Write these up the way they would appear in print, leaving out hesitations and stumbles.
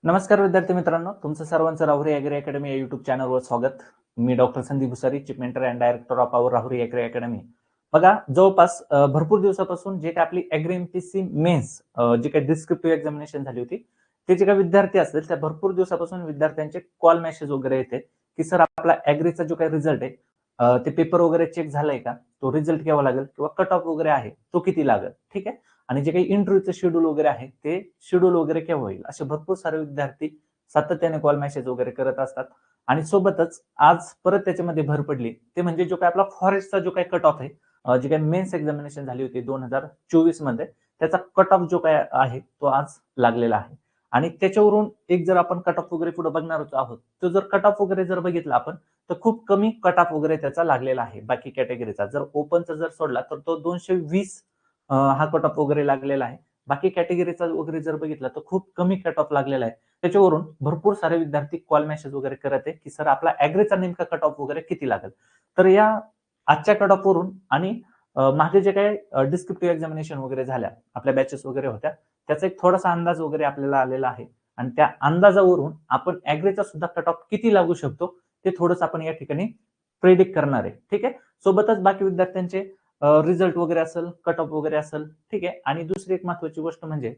नमस्कार विद्यार्थी मित्रांनो, तुमचं सर्वांचं राहुरी ॲग्री अकॅडमी या युट्यूब चॅनलवर स्वागत. मी doctor Sandeep Bhusari, chief mentor and director of our Rahuri agri academy. बघा, जवळपास भरपूर दिवसापासून जे काही आपली ॲग्री एमपीसी मेन्स जी काही डिस्क्रिप्टिव्ह एक्झामिनेशन झाली होती, ते जे काही विद्यार्थी असतील त्या भरपूर दिवसापासून विद्यार्थ्यांचे कॉल मेसेज वगैरे येते की सर आपला ॲग्रीचा जो काही रिझल्ट आहे ते पेपर वगैरे चेक झालाय का, तो रिझल्ट केव्हा लागेल किंवा कट ऑफ वगैरे आहे तो किती लागेल, ठीक आहे. आणि जे काही इंटरव्ह्यूचं शेड्यूल वगैरे आहे ते शेड्यूल वगैरे केव्हा होईल, असे भरपूर सारे विद्यार्थी सातत्याने कॉल मेसेज वगैरे करत असतात. आणि सोबतच आज परत त्याच्यामध्ये भर पडली ते म्हणजे जो काही आपला फॉरेस्टचा जो काही कट ऑफ आहे, जी काही मेन्स एक्झामिनेशन झाली होती 2024 मध्ये, त्याचा कट ऑफ जो काय आहे तो आज लागलेला आहे. आणि त्याच्यावरून एक जर आपण कट ऑफ वगैरे पुढे बघणार आहोत, तो जर कट ऑफ वगैरे जर बघितला आपण तर खूप कमी कट ऑफ वगैरे त्याचा लागलेला आहे. बाकी कॅटेगरीचा जर ओपनचा जर सोडला तर तो 220 हा कट ऑफ वगैरे लागलेला आहे. बाकी कॅटेगरीचा वगैरे जर बघितला तर खूप कमी कट ऑफ लागलेला आहे. त्याच्यावरून भरपूर सारे विद्यार्थी कॉल मेसेज वगैरे करत आहे की सर आपला ॲग्रीचा नेमका कट ऑफ वगैरे किती लागेल. तर या आजच्या कट ऑफ वरून आणि मागे जे काही डिस्क्रिप्टिव्ह एक्झामिनेशन वगैरे झाल्या, आपल्या बॅचेस वगैरे होत्या, त्याचा एक थोडासा अंदाज वगैरे आपल्याला आलेला आहे. आणि त्या अंदाजावरून आपण ॲग्रीचा सुद्धा कट ऑफ किती लागू शकतो ते थोडंसं आपण या ठिकाणी प्रेडिक्ट करणार आहे. ठीक आहे. सोबतच बाकी विद्यार्थ्यांचे रिझल्ट वगैरे असेल, कट ऑफ वगैरे असेल, ठीक आहे. आणि दुसरी एक महत्वाची गोष्ट म्हणजे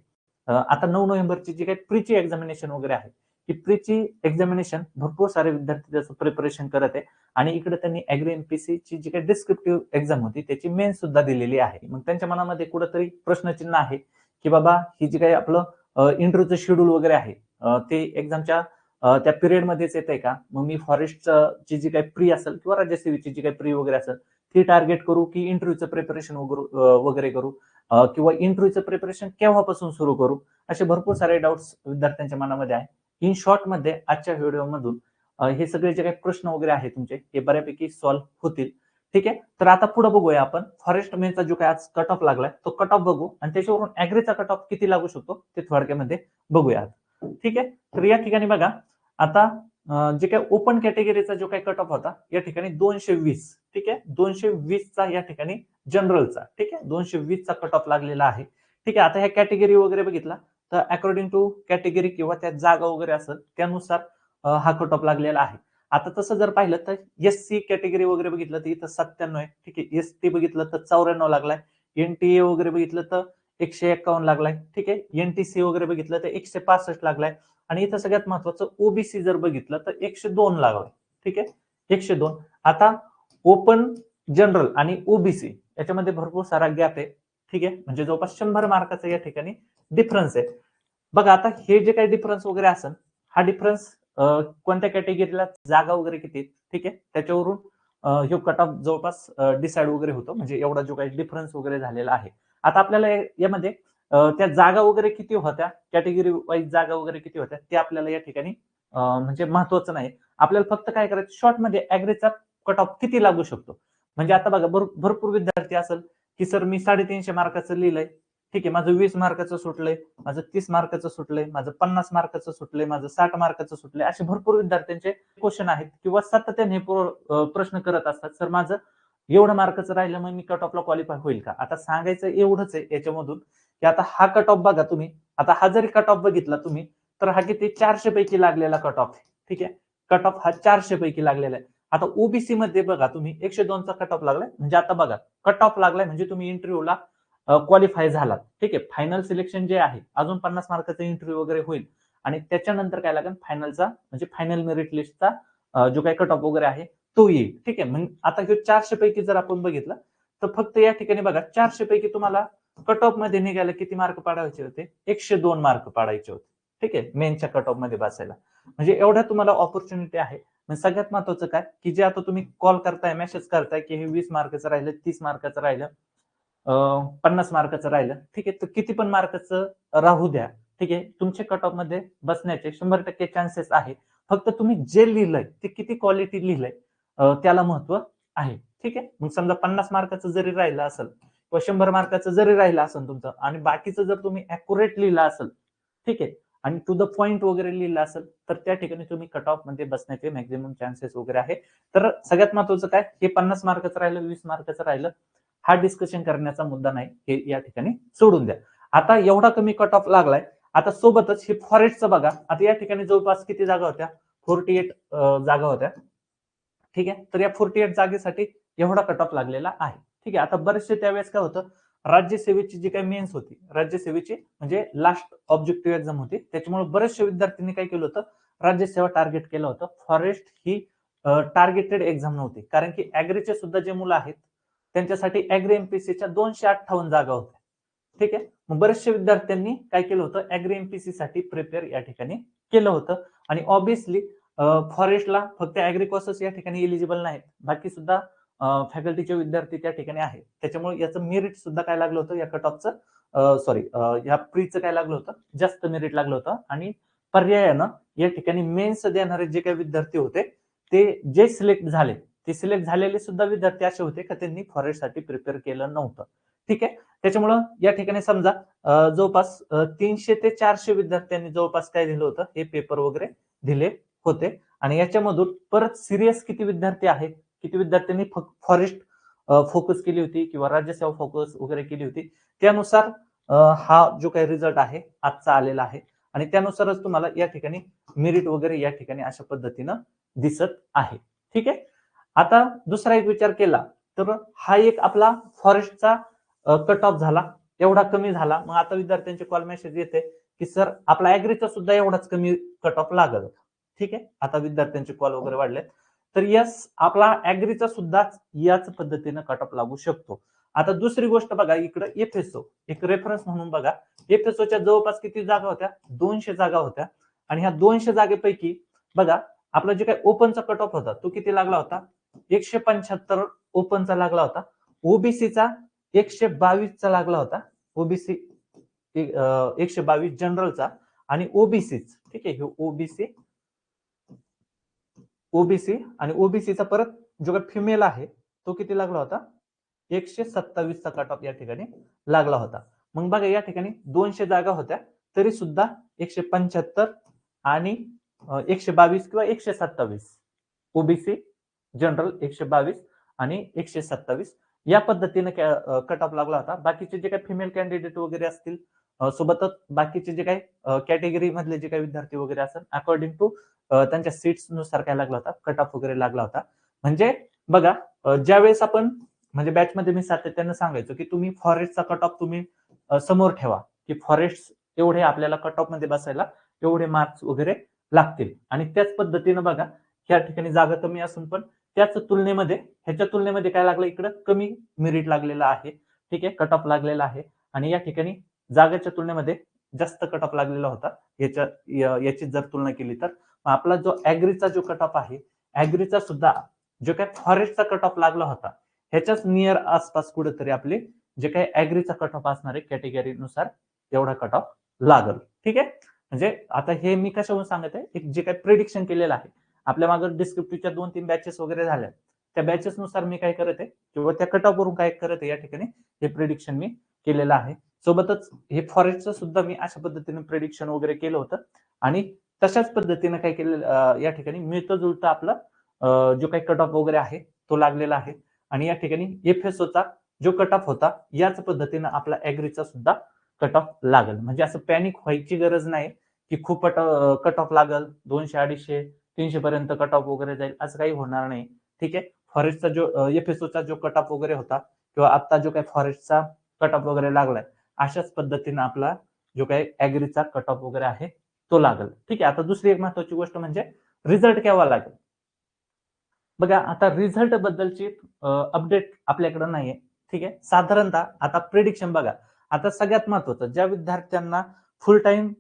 आता 9 नोव्हेंबरची जी काही प्रीची एक्झामिनेशन वगैरे आहे, की प्रीची एक्झामिनेशन भरपूर सारे विद्यार्थी त्याचं प्रिपरेशन करत आहे. आणि इकडे त्यांनी ॲग्री एमपीसी ची जी काही डिस्क्रिप्टिव्ह एक्झाम होती त्याची मेन सुद्धा दिलेली आहे. मग त्यांच्या मनामध्ये कुठेतरी प्रश्नचिन्ह आहे की बाबा ही जी काही आपलं इंटरव्ह्यूचं शेड्यूल वगैरे आहे ते एक्झामच्या त्या पिरियडमध्येच येतंय का? मग मी फॉरेस्टची जी काही प्री असेल किंवा राज्यसेवेची जी काही प्री वगैरे असेल ती टार्गेट करू की इंटरव्ह्यूचं प्रिपरेशन वगैरे करू किंवा इंटरव्ह्यूचं प्रिपरेशन केव्हापासून सुरू करू, असे भरपूर सारे डाऊट्स विद्यार्थ्यांच्या मनामध्ये आहे. इन शॉर्ट मध्ये आजच्या व्हिडिओमधून हे सगळे जे काही प्रश्न वगैरे आहेत तुमचे हे बऱ्यापैकी सॉल्व्ह होतील. ठीक आहे. तर आता पुढे बघूया आपण फॉरेस्ट मेनचा जो काही आज कट ऑफ लागलाय तो कट ऑफ बघू आणि त्याच्यावरून ॲग्रीचा कट ऑफ किती लागू शकतो ते थोडक्यामध्ये बघूया. ठीक आहे. तर या ठिकाणी बघा, आता जे काही ओपन कॅटेगरीचा जो काही कट ऑफ होता या ठिकाणी 220, ठीक आहे. 220 चा या ठिकाणी जनरलचा, ठीक आहे, 220 चा कट ऑफ लागलेला आहे. ठीक आहे. आता ह्या कॅटेगरी वगैरे बघितला तर अकॉर्डिंग टू कॅटेगरी किंवा त्या जागा वगैरे असेल त्यानुसार हा कट ऑफ लागलेला आहे. आता तसं जर पाहिलं तर एससी कॅटेगरी वगैरे बघितलं तर इथं 97 आहे. ठीक आहे. एसटी बघितलं तर 94 लागलाय. एनटीए वगैरे बघितलं तर 151 लागलाय. ठीक आहे. एनटीसी वगैरे बघितलं तर 165 लागलाय. आणि इथं सगळ्यात महत्वाचं ओबीसी जर बघितलं तर 102 लागलाय. ठीक आहे. 102. आता ओपन, जनरल आणि ओबीसी याच्यामध्ये भरपूर सारा गॅप आहे. ठीक आहे. म्हणजे जवळपास 100 मार्काचा या ठिकाणी डिफरन्स आहे. बघा, आता हे जे काही डिफरन्स वगैरे असेल हा डिफरन्स कोणत्या कॅटेगरीला जागा वगैरे किती, ठीक आहे, त्याच्यावरून हे कट ऑफ जवळपास डिसाइड वगैरे होतो. म्हणजे एवढा जो काही डिफरन्स वगैरे झालेला आहे. आता आपल्याला यामध्ये त्या जागा वगैरे किती होत्या, कॅटेगरी वाईज जागा वगैरे किती होत्या ते आपल्याला या ठिकाणी म्हणजे महत्वाचं नाही. आपल्याला फक्त काय करायचं, शॉर्ट मध्ये ॲग्रीचा कट ऑफ किती लागू शकतो. म्हणजे आता बघा, भरपूर विद्यार्थी असेल की सर मी 350 मार्काचं लिहिलंय, ठीक आहे, माझं 20 मार्काचं सुटलंय, माझं 30 मार्काचं सुटलंय, माझं 50 मार्काचं सुटलंय, माझं 60 मार्काचं सुटलंय, असे भरपूर विद्यार्थ्यांचे क्वेश्चन आहेत किंवा सातत्याने प्रश्न करत असतात, सर माझं एवढं मार्काचं राहिलं मग मी कट ऑफला क्वालिफाय होईल का. आता सांगायचं एवढंच आहे याच्यामधून की आता हा कट ऑफ बघा तुम्ही, आता हा जरी कट ऑफ बघितला तुम्ही तर हा किती 400 पैकी लागलेला कट ऑफ. ठीक आहे. कट ऑफ हा 400 पैकी लागलेला आहे. आता ओबीसी मध्ये बघा तुम्ही 102 चा कट ऑफ लागलाय. म्हणजे आता बघा, कट ऑफ लागलाय म्हणजे तुम्ही इंटरव्ह्यूला क्वालिफाय झालात. ठीक आहे. फायनल सिलेक्शन जे आहे अजून 50 मार्काचा इंटरव्ह्यू वगैरे होईल आणि त्याच्यानंतर काय लागेल, फायनलचा म्हणजे फायनल मेरिट लिस्टचा जो काही कट ऑफ वगैरे आहे तो येईल. ठीक आहे. म्हणजे आता 400 पैकी जर आपण बघितलं तर फक्त या ठिकाणी बघा 400 पैकी तुम्हाला कट ऑफ मध्ये निघायला किती मार्क पाडायचे होते, 102 मार्क पाडायचे होते. ठीक आहे. मेनच्या कट ऑफ मध्ये बसायला म्हणजे एवढ्या तुम्हाला ऑपॉर्च्युनिटी आहे. सगळ्यात महत्वाचं काय की जे आता तुम्ही कॉल करताय, मेसेज करताय की हे 20 मार्काचं राहिलं, 30 मार्काचं राहिलं, 50 मार्काचं राहिलं, ठीक आहे, तर किती पण मार्काचं राहू द्या. ठीक आहे. तुमचे कट ऑफ मध्ये बसण्याचे 100% चान्सेस आहे. फक्त तुम्ही जे लिहिलंय ते किती क्वालिटी लिहिलंय त्याला महत्व आहे. ठीक आहे. मग समजा 50 मार्काचं जरी राहिलं असेल किंवा 100 मार्काचं जरी राहिलं असेल तुमचं आणि बाकीचं जर तुम्ही अॅक्युरेट लिहिलं असेल, ठीक आहे, आणि टू द पॉइंट वगैरे लिहिलं असेल तर त्या ठिकाणी तुम्ही कट ऑफ मध्ये बसण्याचे मॅक्झिमम चान्सेस वगैरे आहे. तर सगळ्यात महत्वाचं काय, हे 50 मार्काचं राहिलं, 20 मार्काचं राहिलं, हा डिस्कशन करण्याचा मुद्दा नाही, हे या ठिकाणी सोडून द्या. आता एवढा कमी कट ऑफ लागलाय, आता सोबतच हे फॉरेस्टचं बघा, आता या ठिकाणी जवळपास किती जागा होत्या, 48 जागा होत्या. ठीक आहे, तर या 48 जागेसाठी एवढा कट ऑफ लागलेला आहे. ठीक आहे, आता बरेचसे त्यावेळेस काय होतं, राज्यसेवेची जी काही मेन्स होती, राज्यसेवेची म्हणजे लास्ट ऑब्जेक्टिव्ह एक्झाम होती, त्याच्यामुळे बरेचसे विद्यार्थ्यांनी काय केलं होतं, राज्यसेवा टार्गेट केलं होतं. फॉरेस्ट ही टार्गेटेड एक्झाम नव्हती, कारण की ऍग्रीचे सुद्धा जे मुलं आहेत त्यांच्यासाठी ऍग्री एमपीसीच्या 258 जागा होत्या. ठीक आहे, मग बरेचशे विद्यार्थ्यांनी काय केलं होतं, ऍग्री एमपीसी साठी प्रिपेअर या ठिकाणी केलं होतं. आणि ऑब्विसली फॉरेस्टला फक्त ऍग्रिकॉसच या ठिकाणी एलिजिबल नाहीत, बाकी सुद्धा फॅकल्टीचे विद्यार्थी त्या ठिकाणी आहेत. त्याच्यामुळे याचं मेरिट सुद्धा काय लागलं होतं, या कट ऑफचं सॉरी या प्रीचं काय लागलं होतं, जास्त मेरिट लागलं होतं. आणि पर्यायानं या ठिकाणी मेन्स देणारे जे काही विद्यार्थी होते ते जे सिलेक्ट झाले, ते सिलेक्ट झालेले सुद्धा विद्यार्थी असे होते का त्यांनी फॉरेस्टसाठी प्रिपेअर केलं नव्हतं. ठीक आहे, त्याच्यामुळं या ठिकाणी समजा जवळपास 300 ते 400 विद्यार्थ्यांनी जवळपास काय दिलं होतं, हे पेपर वगैरे दिले होते. आणि याच्यामधून परत सिरियस किती विद्यार्थी आहेत, किती विद्यार्थ्यांनी फॉरेस्ट फोकस केली होती किंवा राज्यसेवा फोकस वगैरे केली होती, त्यानुसार हा जो काही रिझल्ट आहे आजचा आलेला आहे. आणि त्यानुसारच तुम्हाला या ठिकाणी मेरिट वगैरे या ठिकाणी अशा पद्धतीनं दिसत आहे. ठीक आहे, आता दुसरा एक विचार केला तर हा एक आपला फॉरेस्टचा कट ऑफ झाला, एवढा कमी झाला. मग आता विद्यार्थ्यांचे कॉल मेसेज येते की सर आपला ऍग्रीचा सुद्धा एवढाच कमी कट ऑफ लागल. ठीक आहे, आता विद्यार्थ्यांचे कॉल वगैरे वाढलेत, तर यस आपला ऍग्रीचा सुद्धा याच पद्धतीनं कट ऑफ लागू शकतो. आता दुसरी गोष्ट बघा, इकडे एफएसओ एक रेफरन्स म्हणून बघा, एफएसओच्या जवळपास किती जागा होत्या, 200 जागा होत्या. आणि ह्या 200 जागेपैकी बघा आपला जे काही ओपनचा कट ऑफ होता तो किती लागला होता, 175 ओपनचा लागला होता. ओबीसीचा 122 लागला होता, ओबीसी 122 जनरलचा. आणि ओबीसी, ठीक आहे, हे ओबीसी आणि ओबीसीचा परत जो काही फिमेल आहे तो किती लागला होता, 127 चा कट ऑफ या ठिकाणी लागला होता. मग बघा या ठिकाणी 200 जागा होत्या तरी सुद्धा 175 आणि 122 किंवा 127, ओबीसी जनरल 122 आणि 127 या पद्धतीने कट ऑफ लागला होता. बाकीचे जे काही फिमेल कॅन्डिडेट वगैरे असतील, सोबतच बाकीचे जे काही कॅटेगरी मधले जे काही विद्यार्थी वगैरे असेल, अकॉर्डिंग टू त्यांच्या सीट्स नुसार काय लागला होता, कट ऑफ वगैरे लागला होता. म्हणजे बघा ज्यावेळेस आपण म्हणजे बॅच मध्ये मी सातत्यानं सांगायचो की तुम्ही फॉरेस्टचा कट ऑफ तुम्ही समोर ठेवा, की फॉरेस्ट एवढे आपल्याला कट ऑफ मध्ये बसायला एवढे मार्क्स वगैरे लागतील. आणि त्याच पद्धतीनं बघा या ठिकाणी जागा कमी असून पण त्याच तुलनेमध्ये ह्याच्या तुलनेमध्ये काय लागलं, इकडं कमी मेरिट लागलेलं आहे. ठीक आहे, कट ऑफ लागलेला आहे. आणि या ठिकाणी जागेच्या तुलनेमध्ये जास्त कट ऑफ लागलेला होता याची जर तुलना केली तर. आपला जो ऍग्रीचा जो कट ऑफ आहे, ऍग्रीचा सुद्धा जो काही फॉरेस्टचा कट ऑफ लागला होता ह्याच्याच नियर आसपास कुठेतरी आपले जे काही ऍग्रीचा कट ऑफ असणारे कॅटेगरीनुसार एवढा कट ऑफ लागल. ठीक आहे, म्हणजे आता हे मी कशावरून सांगत आहे, एक जे काही प्रिडिक्शन केलेलं आहे आपल्या मागे डिस्क्रिप्टिव्हच्या 2-3 बॅचेस वगैरे झाल्या, त्या बॅचेस नुसार मी काय करत आहे किंवा त्या कट ऑफ वरून काय करत आहे या ठिकाणी हे प्रिडिक्शन मी केलेलं आहे. सोबतच हे फॉरेस्टचं सुद्धा मी अशा पद्धतीने प्रिडिक्शन वगैरे केलं होतं. आणि तशाच पद्धतीने काय केलेलं या ठिकाणी मिळतं जुळतं आपलं जो काही कट ऑफ वगैरे आहे तो लागलेला आहे. आणि या ठिकाणी एफएसओचा जो कट ऑफ होता याच पद्धतीनं आपला ऍग्रीचा सुद्धा कट ऑफ लागल. म्हणजे असं पॅनिक व्हायची गरज नाही की खूप कट ऑफ लागल, 200, 250, 300 पर्यंत कट ऑफ वगैरे जाईल, असं काही होणार नाही. ठीक आहे, फॉरेस्टचा जो एफएसओचा जो कट ऑफ वगैरे होता किंवा आता जो काही फॉरेस्टचा कट ऑफ वगैरे लागलाय अशाच पद्धतीनं आपला जो काही ऍग्रीचा कट ऑफ वगैरे आहे तो लागल. ठीक आहे, आता दुसरी एक महत्वाची गोष्ट म्हणजे रिझल्ट केव्हा लागेल. बघा आता रिझल्ट बद्दलची अपडेट आपल्याकडे नाहीये. ठीक आहे, साधारणतः आता प्रिडिक्शन बघा, आता सगळ्यात महत्वाचं ज्या विद्यार्थ्यांना फुल टाइम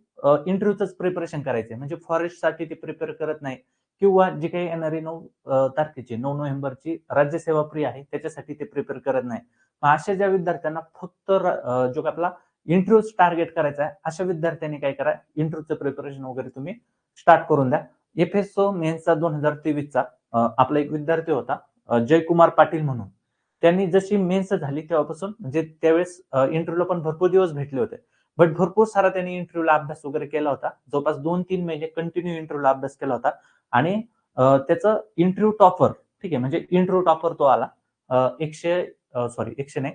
इंटरव्ह्यूच प्रिपरेशन करायचंय, म्हणजे फॉरेस्ट साठी ते प्रिपेअर करत नाही किंवा जी काही येणारी 9 तारखेची 9 नोव्हेंबरची राज्यसेवा फ्री आहे त्याच्यासाठी ते प्रिपेअर करत नाही. अशा ज्या विद्यार्थ्यांना फक्त जो आपला इंटरव्ह्यूच टार्गेट करायचा आहे अशा विद्यार्थ्यांनी काय करा, इंटरव्ह्यूचं प्रिपरेशन वगैरे तुम्ही स्टार्ट करून द्या. एफएसओ मेन्सचा 2023चा आपला एक विद्यार्थी होता जयकुमार पाटील म्हणून, त्यांनी जशी मेन्स झाली तेव्हापासून म्हणजे त्यावेळेस इंटरव्ह्यूला पण भरपूर दिवस भेटले होते, बट भरपूर सारा त्यांनी इंटरव्ह्यूला अभ्यास वगैरे केला होता. जवळपास 2-3 महिने कंटिन्यू इंटरव्ह्यूला अभ्यास केला होता. आणि त्याचं इंटरव्ह्यू टॉपर, ठीक आहे, म्हणजे इंटरव्ह्यू टॉपर तो आला. 100 नाही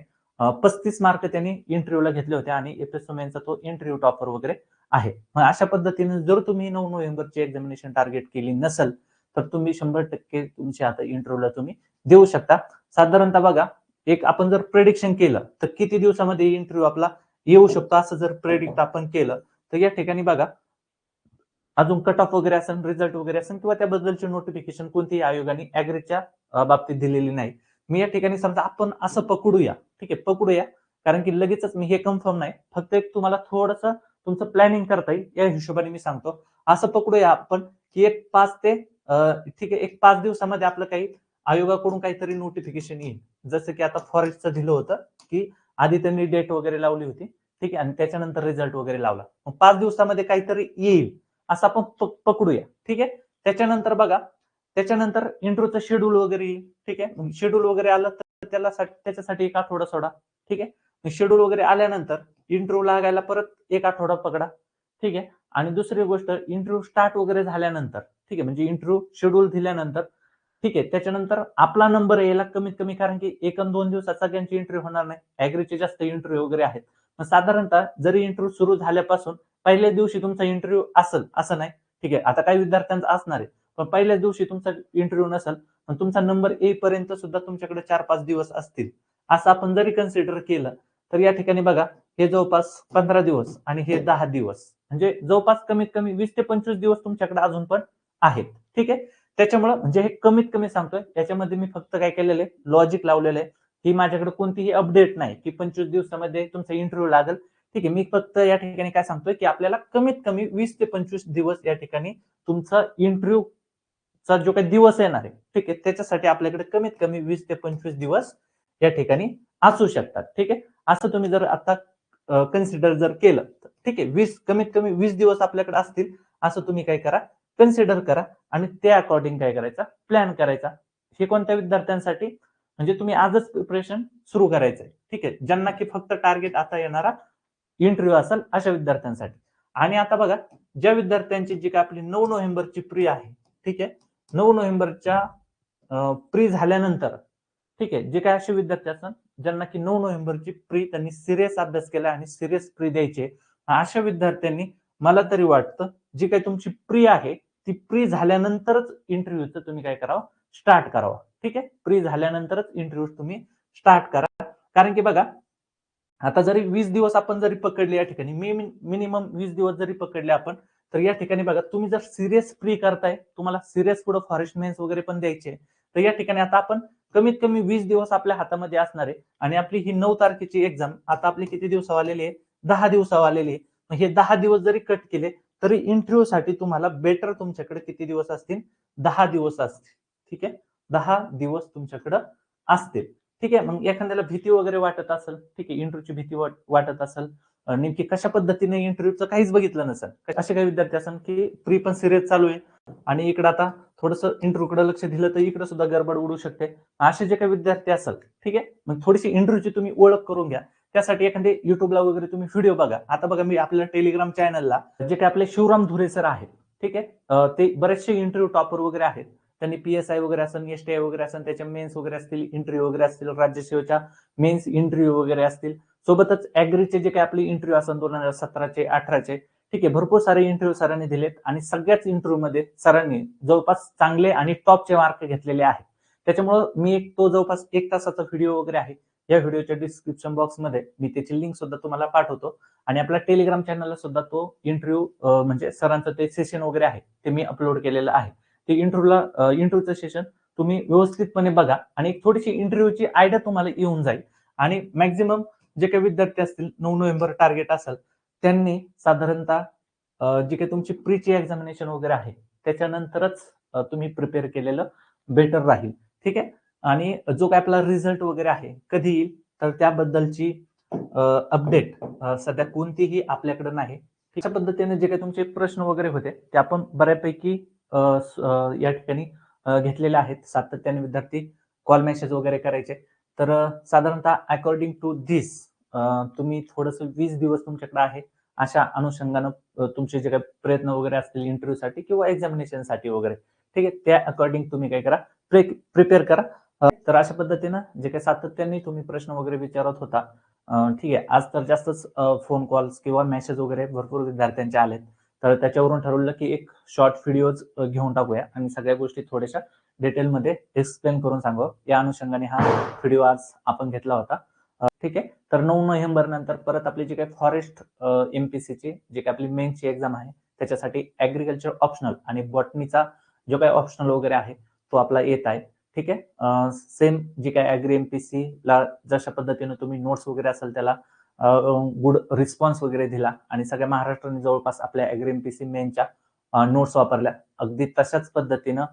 35 मार्क त्यांनी इंटरव्ह्यूला घेतले होते आणि एफएसओ मेन्सचा तो इंटरव्ह्यू टॉपर वगैरे आहे. मग अशा पद्धतीने जर तुम्ही 9 नोव्हेंबरची एक्झामिनेशन टार्गेट केली नसेल तर तुम्ही 100% तुमच्या आता इंटरव्ह्यूला तुम्ही देऊ शकता. साधारणतः बघा, एक आपण जर प्रेडिक्शन केलं तर किती दिवसामध्ये इंटरव्ह्यू आपला येऊ शकतो असं जर प्रेडिक्ट आपण केलं तर या ठिकाणी बघा, अजून कट ऑफ वगैरे असेल, रिझल्ट वगैरे असेल किंवा त्याबद्दलची नोटिफिकेशन कोणत्याही आयोगाने ऍग्रीच्या बाबतीत दिलेली नाही. मी या ठिकाणी समजा आपण असं पकडूया, ठीक आहे, पकडूया, कारण की लगेचच मी हे कन्फर्म नाही, फक्त एक तुम्हाला थोडंसं तुमचं प्लॅनिंग करता येईल या हिशोबाने मी सांगतो. असं पकडूया आपण की एक 5 ते ठीक आहे, एक 5 दिवसामध्ये आपलं काही आयोगाकडून काहीतरी नोटिफिकेशन येईल. जसं की आता फॉरेस्टचं दिलं होतं की आधी त्यांनी डेट वगैरे लावली होती, ठीक आहे, आणि त्याच्यानंतर रिझल्ट वगैरे लावला. मग 5 दिवसामध्ये काहीतरी येईल असं आपण पकडूया, ठीक आहे. त्याच्यानंतर बघा, त्याच्यानंतर इंटरव्ह्यूचं शेड्यूल वगैरे येईल, ठीक आहे. शेड्यूल वगैरे आलं तर त्याच्यासाठी एक आठवडा सोडा, ठीक आहे. शेड्यूल वगैरे आल्यानंतर इंटरव्ह्यू लागायला परत एक आठवडा पकडा, ठीक आहे. आणि दुसरी गोष्ट, इंटरव्ह्यू स्टार्ट वगैरे झाल्यानंतर, ठीक आहे, म्हणजे इंटरव्ह्यू शेड्यूल दिल्यानंतर, ठीक आहे, त्याच्यानंतर आपला नंबर यायला कमीत कमी, कारण की 1 आणि 2 दिवसात सगळ्यांची इंटरव्ह्यू होणार नाही, ऍग्रीचे जास्त इंटरव्ह्यू वगैरे आहेत. मग साधारणतः जरी इंटरव्ह्यू सुरू झाल्यापासून पहिल्याच दिवशी तुमचा इंटरव्ह्यू असेल असं नाही, ठीक आहे. आता काही विद्यार्थ्यांचा असणार आहे, पण पहिल्याच दिवशी तुमचा इंटरव्ह्यू नसेल, पण तुमचा नंबर येईपर्यंत सुद्धा तुमच्याकडे 4-5 दिवस असतील, असं आपण जरी कन्सिडर केलं तर या ठिकाणी बघा, हे जवळपास 15 दिवस आणि हे 10 दिवस, म्हणजे जवळपास कमीत कमी 20 ते 25 दिवस तुमच्याकडे अजून पण आहेत, ठीक आहे. त्याच्यामुळे म्हणजे हे कमीत कमी सांगतोय, याच्यामध्ये मी फक्त काय केलेलं आहे, लॉजिक लावलेलं आहे की माझ्याकडे कोणतीही अपडेट नाही की 25 दिवसामध्ये तुमचा इंटरव्ह्यू लागेल, ठीक आहे. मी फक्त या ठिकाणी काय सांगतोय की आपल्याला कमीत कमी 20 ते 25 दिवस या ठिकाणी तुमचा इंटरव्ह्यूचा जो काही दिवस येणार आहे, ठीक आहे, त्याच्यासाठी आपल्याकडे कमीत कमी 20 ते 25 दिवस या ठिकाणी असू शकतात, ठीक आहे. असं तुम्ही जर आता कन्सिडर जर केलं, ठीक आहे, 20 कमीत कमी 20 दिवस आपल्याकडे असतील असं तुम्ही काय करा, कन्सिडर करा आणि त्या अकॉर्डिंग काय करायचा, प्लॅन करायचा. हे कोणत्या विद्यार्थ्यांसाठी, म्हणजे तुम्ही आजच प्रिपरेशन सुरू करायचंय, ठीक आहे, ज्यांना की फक्त टार्गेट आता येणारा इंटरव्ह्यू असेल अशा विद्यार्थ्यांसाठी. आणि आता बघा, ज्या विद्यार्थ्यांची जी काय आपली 9 नोव्हेंबरची प्री आहे, ठीक आहे, 9 नोव्हेंबरच्या प्री झाल्यानंतर, ठीक आहे, जे काय असे विद्यार्थी असतात ज्यांना की 9 नोव्हेंबरची प्री त्यांनी सिरियस अभ्यास केला आणि सिरियस प्री द्यायचे, अशा विद्यार्थ्यांनी मला तरी वाटतं जी काही तुमची प्री आहे ती प्री झाल्यानंतरच इंटरव्ह्यूचं तुम्ही काय करावं, स्टार्ट करावं, ठीक आहे. प्री झाल्यानंतरच इंटरव्ह्यू तुम्ही स्टार्ट करा. कारण की बघा, आता जरी 20 दिवस आपण जरी पकडले या ठिकाणी, मिनिमम 20 दिवस जरी पकडले आपण, तर या ठिकाणी बघा, तुम्ही जर सिरियस प्री करताय, तुम्हाला सिरियस पुढे फॉरेस्ट मेन्स वगैरे पण द्यायचे, तर या ठिकाणी आता आपण कमीत कमी 20 दिवस आपल्या हातामध्ये असणार आहे. आणि आपली ही 9 तारखेची एक्झाम आता आपली किती दिवसावर आलेली आहे, 10 दिवसावर आलेली आहे. मग हे 10 दिवस जरी कट केले तरी इंटरव्ह्यू साठी तुम्हाला बेटर तुमच्याकडे किती दिवस असतील, 10 दिवस असतील, ठीक आहे. 10 दिवस तुमच्याकडे असतील, ठीक आहे. मग एखाद्याला भीती वगैरे वाटत असेल, ठीक आहे, इंटरव्ह्यूची भीती वाटत असेल, नेमकी कशा पद्धतीने इंटरव्ह्यूचं काहीच बघितलं नसेल, असे काही विद्यार्थी असेल की प्री पण सिरियस चालू आहे आणि इकडे आता थोडंसं इंटरव्ह्यूकडे लक्ष दिलं तर इकडे सुद्धा गडबड उडू शकते, असे जे काही विद्यार्थी असेल, ठीक आहे, मग थोडीशी इंटरव्ह्यूची तुम्ही ओळख करून घ्या. त्यासाठी एखादे युट्यूबला वगैरे तुम्ही व्हिडिओ बघा. आता बघा, मी आपल्या टेलिग्राम चॅनलला जे काही आपले शिवराम धुरे सर आहेत, ठीक आहे, ते बरेचसे इंटरव्ह्यू टॉपर वगैरे आहेत, त्यांनी PSI वगैरे असेल, STI वगैरे असेल, त्याच्या मेन्स वगैरे असतील, इंटरव्ह्यू वगैरे असतील, राज्यसेवेच्या मेन्स इंटरव्ह्यू वगैरे असतील, सोबतच ऍग्रीचे जे काही आपले इंटरव्ह्यू असेल 2017चे 18चे, ठीक आहे, भरपूर सारे इंटरव्ह्यू सरांनी दिलेत आणि सगळ्याच इंटरव्ह्यू मध्ये सरांनी जवळपास चांगले आणि टॉपचे मार्क घेतलेले आहेत. त्याच्यामुळे मी तो जवळपास 1 तासाचा व्हिडिओ वगैरे आहे, या व्हिडिओच्या डिस्क्रिप्शन बॉक्समध्ये मी त्याची लिंक सुद्धा तुम्हाला पाठवतो आणि आपल्या टेलिग्राम चॅनलला सुद्धा तो इंटरव्ह्यू म्हणजे सरांचं ते सेशन वगैरे आहे ते मी अपलोड केलेलं आहे. ते इंटरव्ह्यूचं सेशन तुम्ही व्यवस्थितपणे बघा आणि एक थोडीशी इंटरव्ह्यूची आयडिया तुम्हाला येऊन जाईल. आणि मॅक्झिमम जे काही विद्यार्थी असतील 9 नोव्हेंबर टार्गेट असेल त्यांनी साधारणतः जी काही तुमची प्रीची एक्झामिनेशन वगैरे आहे त्याच्यानंतरच तुम्ही प्रिपेअर केलेलं बेटर राहील, ठीक आहे. आणि जो काय आपला रिझल्ट वगैरे आहे कधी येईल तर त्याबद्दलची अपडेट सध्या कोणतीही आपल्याकडे नाही. अशा पद्धतीने जे काही तुमचे प्रश्न वगैरे होते ते आपण बऱ्यापैकी या ठिकाणी घेतलेले आहेत. सातत्याने विद्यार्थी कॉल मेसेज वगैरे करायचे, तर साधारणतः अकॉर्डिंग टू धिस तुम्ही थोडंसं 20 दिवस तुमच्याकडे आहे, अशा अनुषंगानं तुमचे जे काही प्रयत्न वगैरे असतील इंटरव्ह्यू साठी किंवा एक्झामिनेशन साठी वगैरे, ठीक आहे, त्या अकॉर्डिंग तुम्ही काय करा, प्रिपेअर करा. तर अशा पद्धतीनं जे काही सातत्याने तुम्ही प्रश्न वगैरे विचारत होता ठीक आहे. आज तर जास्तच फोन कॉल्स किंवा मेसेज वगैरे भरपूर विद्यार्थ्यांचे आलेत. तर त्याच्यावरून ठरवलं की एक शॉर्ट व्हिडिओज घेऊन टाकूया आणि सगळ्या गोष्टी थोड्याशा डिटेलमध्ये एक्सप्लेन करून सांगू. या अनुषंगाने हा व्हिडिओ आज आपण घेतला होता. ठीक आहे. तर 9 नोव्हेंबर नंतर परत आपली जी काही फॉरेस्ट एमपीसीची जी काही आपली मेन्सची एक्झाम आहे, त्याच्यासाठी ॲग्रीकल्चर ऑप्शनल आणि बॉटनीचा जो काही ऑप्शनल वगैरे आहे, तो आपला येत आहे. ठीक आहे. सेम जी काही ॲग्री एमपीसीला जशा पद्धतीने तुम्ही नोट्स वगैरे असेल त्याला गुड रिस्पॉन्स वगैरे दिला आणि सगळ्या महाराष्ट्राने जवळपास आपल्या ॲग्री एमपीसी मेनच्या नोट्स वापरल्या. अगदी तशाच पद्धतीनं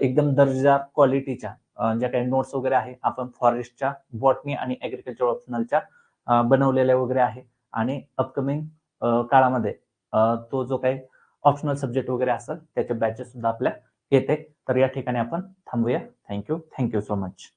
एकदम दर्जेदार क्वालिटीच्या ज्या काही नोट्स वगैरे आहे आपण फॉरेस्टच्या, बॉटनी आणि ॲग्रीकल्चर ऑप्शनलच्या बनवलेल्या वगैरे आहे आणि अपकमिंग काळामध्ये तो जो काही ऑप्शनल सब्जेक्ट वगैरे असेल त्याचे बॅचेस सुद्धा आपल्या येते. तर या ठिकाणी आपण थांबूया. Thank you so much.